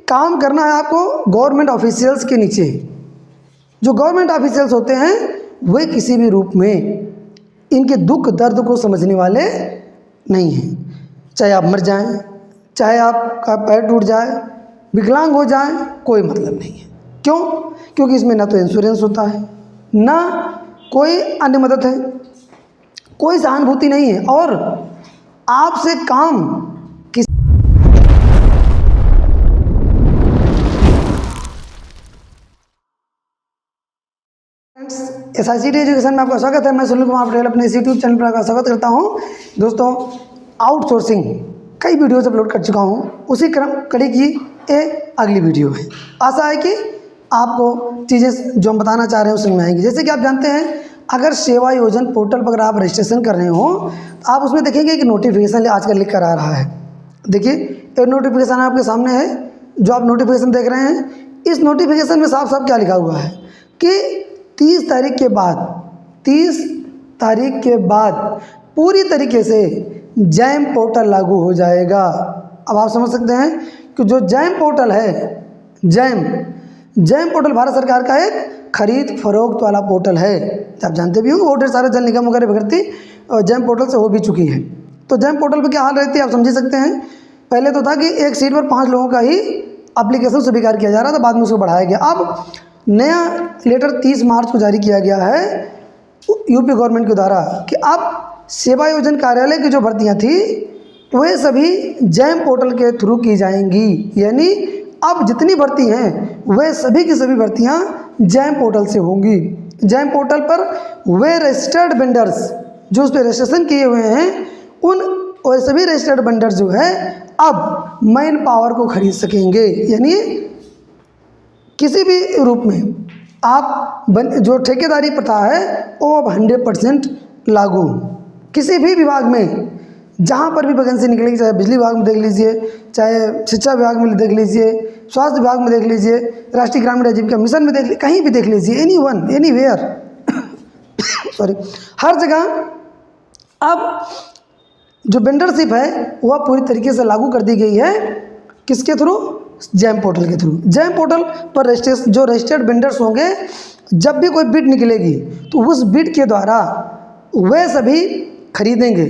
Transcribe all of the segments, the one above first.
काम करना है आपको गवर्नमेंट ऑफिशियल्स के नीचे। जो गवर्नमेंट ऑफिशियल्स होते हैं वे किसी भी रूप में इनके दुख दर्द को समझने वाले नहीं हैं। चाहे आप मर जाएं, चाहे आपका पैर टूट जाए, विकलांग हो जाएं, कोई मतलब नहीं है। क्यों? क्योंकि इसमें ना तो इंश्योरेंस होता है, ना कोई अन्य मदद है, कोई सहानुभूति नहीं है, और आपसे काम SICT एजुकेशन में आपका स्वागत है। मैं सुनील कुमार पटेल अपने इस यूट्यूब चैनल पर आपका स्वागत करता हूं। दोस्तों, आउटसोर्सिंग कई वीडियोज अपलोड कर चुका हूं, उसी कड़ी की ये अगली वीडियो है। आशा है कि आपको चीज़ें जो हम बताना चाह रहे हैं समझ में आएंगी। जैसे कि आप जानते हैं, अगर सेवा योजन पोर्टल पर अगर आप रजिस्ट्रेशन कर रहे हो तो आप उसमें देखेंगे कि नोटिफिकेशन आजकल लिख कर आ रहा है। देखिए, एक नोटिफिकेशन आपके सामने है, जो आप नोटिफिकेशन देख रहे हैं। इस नोटिफिकेशन में साफ साफ क्या लिखा हुआ है कि 30 तारीख के बाद पूरी तरीके से जैम पोर्टल लागू हो जाएगा। अब आप समझ सकते हैं कि जो जैम पोर्टल है, जैम पोर्टल भारत सरकार का एक खरीद फरोख्त वाला पोर्टल है। आप जानते भी होंगे, बहुत ढेर सारे जल निगम वगैरह भर्ती जैम पोर्टल से हो भी चुकी है। तो जैम पोर्टल पर क्या हाल रहती है आप समझ सकते हैं। पहले तो था कि एक सीट पर 5 लोगों का ही एप्लीकेशन स्वीकार किया जा रहा था, बाद में उसको बढ़ाया गया। अब नया लेटर 30 मार्च को जारी किया गया है यूपी गवर्नमेंट के द्वारा कि अब सेवा योजन कार्यालय की जो भर्तियां थी वे सभी जैम पोर्टल के थ्रू की जाएंगी। यानी अब जितनी भर्ती हैं वे सभी की सभी भर्तियां जैम पोर्टल से होंगी। जैम पोर्टल पर वे रजिस्टर्ड वेंडर्स जो उस पर रजिस्ट्रेशन किए हुए हैं, उन वे सभी रजिस्टर्ड वेंडर्स जो है अब मैन पावर को खरीद सकेंगे। यानी किसी भी रूप में आप जो ठेकेदारी प्रथा है वो अब 100% लागू। किसी भी विभाग में जहाँ पर भी वैकेंसी निकलेगी, चाहे बिजली विभाग में देख लीजिए, चाहे शिक्षा विभाग में देख लीजिए, स्वास्थ्य विभाग में देख लीजिए, राष्ट्रीय ग्रामीण आजीविका मिशन में देख लीजिए, कहीं भी देख लीजिए, एनीवेयर सॉरी, हर जगह अब जो वेंडरशिप है वह पूरी तरीके से लागू कर दी गई है। किसके थ्रू? जैम पोर्टल के थ्रू। जैम पोर्टल पर जो रजिस्टर्ड वेंडर्स होंगे, जब भी कोई बिड निकलेगी तो उस बिड के द्वारा वे सभी खरीदेंगे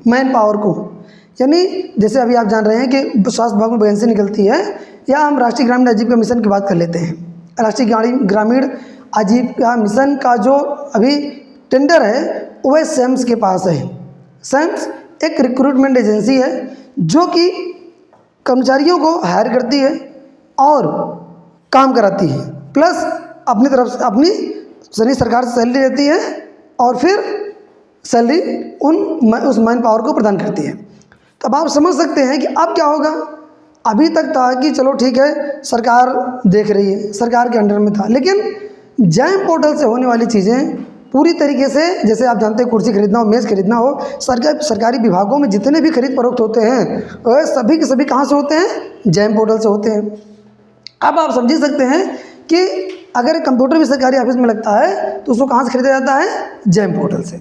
मैन पावर को। यानी जैसे अभी आप जान रहे हैं कि स्वास्थ्य विभाग में वैकेंसी निकलती है, या हम राष्ट्रीय ग्रामीण आजीविका मिशन की बात कर लेते हैं। राष्ट्रीय ग्रामीण आजीविका मिशन का जो अभी टेंडर है वह सेम्स के पास है। सेम्स एक रिक्रूटमेंट एजेंसी है जो कि कर्मचारियों को हायर करती है और काम कराती है, प्लस अपनी तरफ से अपनी सरकार से सैलरी देती है और फिर सैलरी उस मैन पावर को प्रदान करती है। तो अब आप समझ सकते हैं कि अब क्या होगा। अभी तक था कि चलो ठीक है, सरकार देख रही है, सरकार के अंडर में था, लेकिन जैम पोर्टल से होने वाली चीज़ें पूरी तरीके से, जैसे आप जानते हैं कुर्सी खरीदना हो, मेज़ खरीदना हो, सरकारी विभागों में जितने भी खरीद फरोख्त होते हैं वह सभी के सभी कहाँ से होते हैं? जैम पोर्टल से होते हैं। अब आप समझ सकते हैं कि अगर कंप्यूटर भी सरकारी ऑफिस में लगता है तो उसको कहाँ से खरीदा जाता है? जैम पोर्टल से।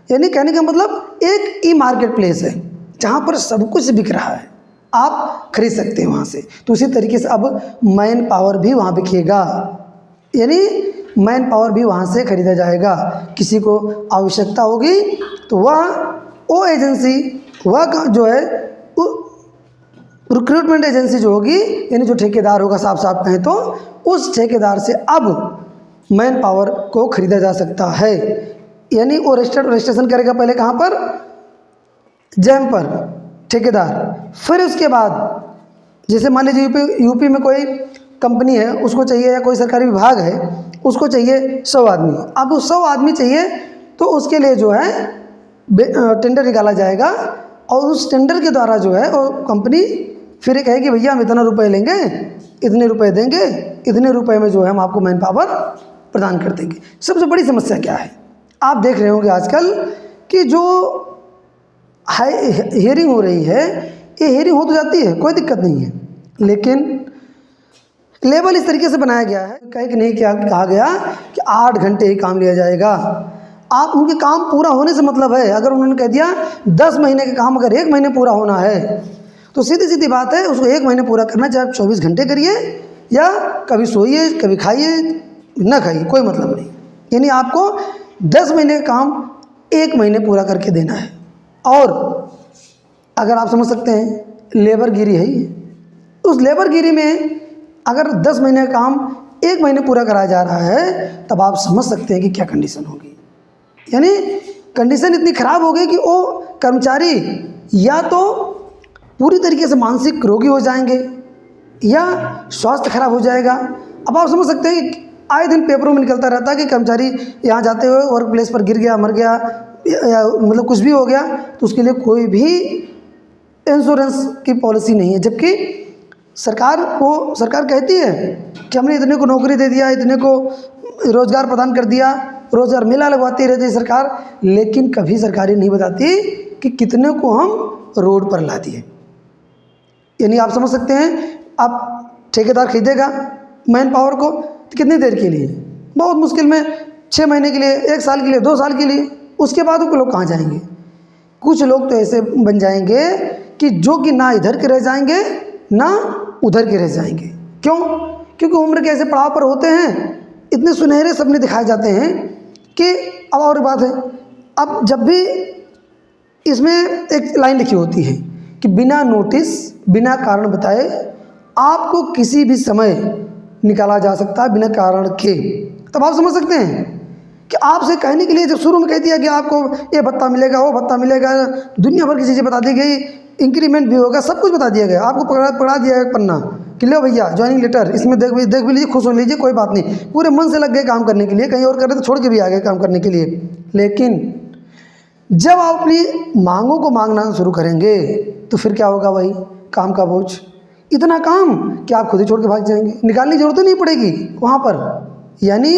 यानी कहने का मतलब एक ई मार्केट प्लेस है जहाँ पर सब कुछ बिक रहा है, आप खरीद सकते हैं वहाँ से। तो उसी तरीके से अब मैन पावर भी वहाँ बिकेगा, यानी मैन पावर भी वहाँ से खरीदा जाएगा। किसी को आवश्यकता होगी तो वो एजेंसी, वह जो है रिक्रूटमेंट एजेंसी जो होगी, यानी जो ठेकेदार होगा, साफ साफ कहें तो उस ठेकेदार से अब मैन पावर को खरीदा जा सकता है। यानी वो रजिस्ट्रेशन करेगा पहले कहाँ पर? जैम पर ठेकेदार। फिर उसके बाद जैसे मान लीजिए यूपी में कोई कंपनी है, उसको चाहिए, या कोई सरकारी विभाग है उसको चाहिए 100 आदमी। अब उस 100 आदमी चाहिए तो उसके लिए जो है टेंडर निकाला जाएगा, और उस टेंडर के द्वारा जो है वो कंपनी फिर ये कहेगी भैया हम इतना रुपए लेंगे, इतने रुपए देंगे, इतने रुपए में जो है हम आपको मैन पावर प्रदान कर देंगे। सबसे बड़ी समस्या क्या है? आप देख रहे होंगे आजकल कि जो हियरिंग हो रही है, ये हियरिंग हो तो जाती है, कोई दिक्कत नहीं है, लेकिन लेवल इस तरीके से बनाया गया है, कहीं कि नहीं क्या कहा गया कि 8 घंटे ही काम लिया जाएगा। आप उनके काम पूरा होने से मतलब है। अगर उन्होंने कह दिया 10 महीने का काम अगर 1 महीने पूरा होना है, तो सीधी सीधी बात है, उसको 1 महीने पूरा करना, चाहे आप 24 घंटे करिए या कभी सोइए कभी खाइए ना खाइए, कोई मतलब नहीं। यानी आपको 10 महीने का काम 1 महीने पूरा करके देना है। और अगर आप समझ सकते हैं लेबरगिरी है ये, उस लेबरगिरी में अगर 10 महीने का काम 1 महीने पूरा कराया जा रहा है, तब आप समझ सकते हैं कि क्या कंडीशन होगी। यानी कंडीशन इतनी ख़राब हो गई कि वो कर्मचारी या तो पूरी तरीके से मानसिक रोगी हो जाएंगे या स्वास्थ्य खराब हो जाएगा। अब आप समझ सकते हैं कि आए दिन पेपरों में निकलता रहता है कि कर्मचारी यहाँ जाते हुए वर्क प्लेस पर गिर गया, मर गया, या मतलब कुछ भी हो गया, तो उसके लिए कोई भी इंश्योरेंस की पॉलिसी नहीं है। जबकि सरकार कहती है कि हमने इतने को नौकरी दे दिया, इतने को रोज़गार प्रदान कर दिया, रोज़गार मेला लगवाती रहती है सरकार, लेकिन कभी सरकारें नहीं बताती कि कितने को हम रोड पर ला दिए। यानी आप समझ सकते हैं, आप ठेकेदार खरीदेगा मैन पावर को तो कितनी देर के लिए, बहुत मुश्किल में 6 महीने के लिए, 1 साल के लिए, 2 साल के लिए, उसके बाद वो लोग कहाँ जाएंगे। कुछ लोग तो ऐसे बन जाएंगे कि जो कि ना इधर के रह जाएंगे ना उधर के रह जाएंगे। क्यों? क्योंकि उम्र के ऐसे पड़ाव पर होते हैं, इतने सुनहरे सपने दिखाए जाते हैं कि अब और बात है, अब जब भी इसमें एक लाइन लिखी होती है कि बिना नोटिस बिना कारण बताए आपको किसी भी समय निकाला जा सकता है बिना कारण के। तब आप समझ सकते हैं कि आपसे कहने के लिए जब शुरू में कह दिया कि आपको ये भत्ता मिलेगा, वो भत्ता मिलेगा, दुनिया भर की चीज़ें बता दी गई, इंक्रीमेंट भी होगा, सब कुछ बता दिया गया, आपको पढ़ा दिया गया पन्ना कि लो भैया ज्वाइनिंग लेटर, इसमें देख भी लीजिए, खुश हो लीजिए, कोई बात नहीं। पूरे मन से लग गए काम करने के लिए, कहीं और कर रहे तो छोड़ के भी आ गए काम करने के लिए। लेकिन जब आप अपनी मांगों को मांगना शुरू करेंगे तो फिर क्या होगा भाई, काम का बोझ, इतना काम कि आप खुद ही छोड़ के भाग जाएंगे, निकालने की जरूरत ही नहीं पड़ेगी वहाँ पर। यानी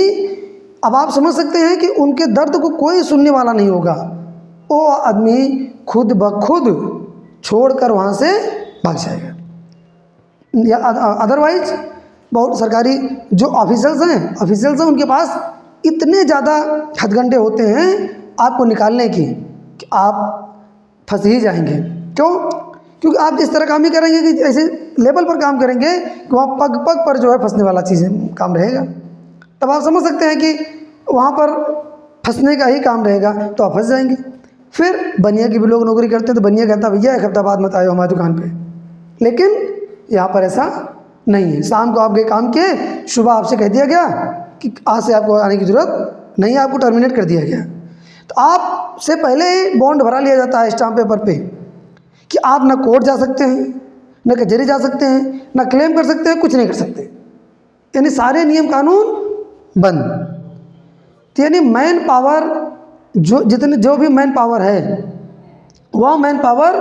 अब आप समझ सकते हैं कि उनके दर्द को कोई सुनने वाला नहीं होगा, वो आदमी खुद ब खुद छोड़कर वहाँ से भाग जाएगा। या अदरवाइज बहुत सरकारी जो ऑफिशियल्स हैं उनके पास इतने ज़्यादा हथकंडे होते हैं आपको निकालने की कि आप फंस ही जाएंगे। क्यों? क्योंकि आप इस तरह काम ही करेंगे कि ऐसे लेवल पर काम करेंगे कि वहाँ पग पग पर जो है फंसने वाला चीज़ें काम रहेगा। तब आप समझ सकते हैं कि वहाँ पर फंसने का ही काम रहेगा, तो आप फंस जाएंगे। फिर बनिया की भी लोग नौकरी करते हैं तो बनिया कहता है भैया 1 हफ्ता बाद मत आए हमारी दुकान पे, लेकिन यहाँ पर ऐसा नहीं है। शाम को आप गए काम किए, सुबह आपसे कह दिया गया कि आज से आपको आने की ज़रूरत नहीं है, आपको टर्मिनेट कर दिया गया। तो आपसे पहले ही बॉन्ड भरा लिया जाता है स्टाम्प पेपर पे कि आप ना कोर्ट जा सकते हैं, ना कचहरी जा सकते हैं, ना क्लेम कर सकते हैं, कुछ नहीं कर सकते। यानी सारे नियम कानून बंद। तो यानी मैन पावर जो भी मैन पावर है, वह मैन पावर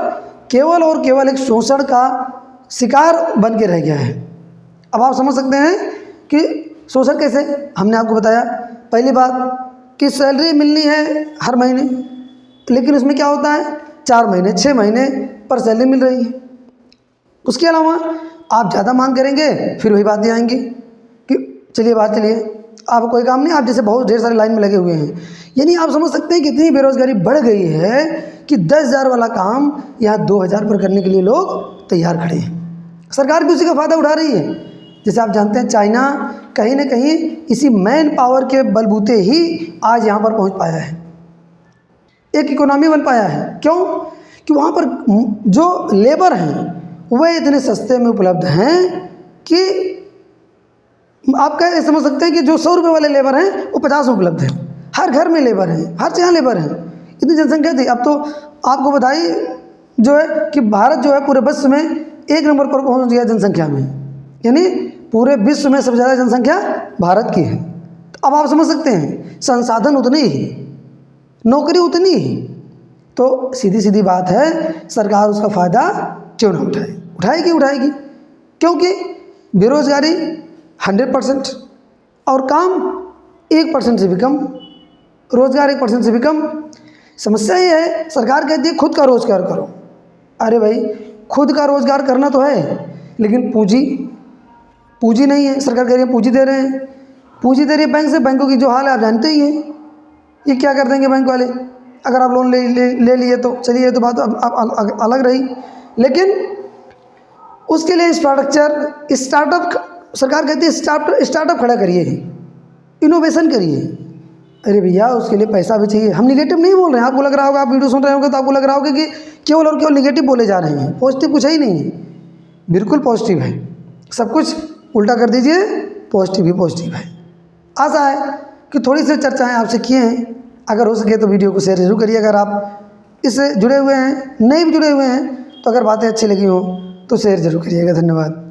केवल और केवल एक शोषण का शिकार बन के रह गया है। अब आप समझ सकते हैं कि शोषण कैसे, हमने आपको बताया पहली बात कि सैलरी मिलनी है हर महीने, लेकिन उसमें क्या होता है 4 महीने 6 महीने पर सैलरी मिल रही है। उसके अलावा आप ज़्यादा मांग करेंगे फिर वही बातें आएंगी कि चलिए आप कोई काम नहीं, आप जैसे बहुत ढेर सारे लाइन में लगे हुए हैं। यानी आप समझ सकते हैं कि इतनी बेरोजगारी बढ़ गई है कि 10,000 वाला काम यहाँ 2,000 पर करने के लिए लोग तैयार खड़े हैं। सरकार भी उसी का फ़ायदा उठा रही है। जैसे आप जानते हैं चाइना कहीं ना कहीं इसी मैन पावर के बलबूते ही आज यहाँ पर पहुँच पाया है, एक इकोनॉमी बन पाया है। क्यों? कि वहाँ पर जो लेबर हैं वह इतने सस्ते में उपलब्ध हैं कि आप क्या समझ सकते हैं कि जो 100 रुपये वाले लेबर हैं वो 50 में उपलब्ध हैं। हर घर में लेबर हैं, हर जगह लेबर हैं। इतनी जनसंख्या थी, अब तो आपको बधाई जो है कि भारत जो है पूरे विश्व में 1 नंबर पर पहुंच गया जनसंख्या में। यानी पूरे विश्व में सबसे ज़्यादा जनसंख्या भारत की है। तो अब आप समझ सकते हैं संसाधन उतने ही, नौकरी उतनी ही, तो सीधी सीधी बात है सरकार उसका फ़ायदा क्यों ना उठाएगी। क्योंकि बेरोजगारी 100% और काम 1% से भी कम, रोज़गार 1% से भी कम। समस्या ये है सरकार कहती है खुद का रोज़गार करो। अरे भाई खुद का रोज़गार करना तो है, लेकिन पूंजी नहीं है। सरकार कह रही है पूंजी दे रहे हैं, पूंजी दे रही है बैंक से, बैंकों की जो हाल है आप जानते ही हैं, ये क्या कर देंगे बैंक वाले। अगर आप लोन ले लिए तो चलिए, तो बात अब अलग रही, लेकिन उसके लिए इंफ्रास्ट्रक्चर स्टार्टअप, सरकार कहती है स्टार्टअप खड़ा करिए, इनोवेशन करिए। अरे भैया उसके लिए पैसा भी चाहिए। हम निगेटिव नहीं बोल रहे हैं, आपको लग रहा होगा, आप वीडियो सुन रहे होंगे तो आपको लग रहा होगा कि केवल और केवल निगेटिव बोले जा रहे हैं, पॉजिटिव कुछ है ही नहीं। बिल्कुल पॉजिटिव है, सब कुछ उल्टा कर दीजिए, पॉजिटिव ही पॉजिटिव है। आशा है कि थोड़ी सी चर्चाएँ आपसे किए हैं। अगर हो सके तो वीडियो को शेयर जरूर करिए। अगर आप इससे जुड़े हुए हैं, नहीं भी जुड़े हुए हैं, तो अगर बातें अच्छी लगी हो तो शेयर जरूर करिएगा। धन्यवाद।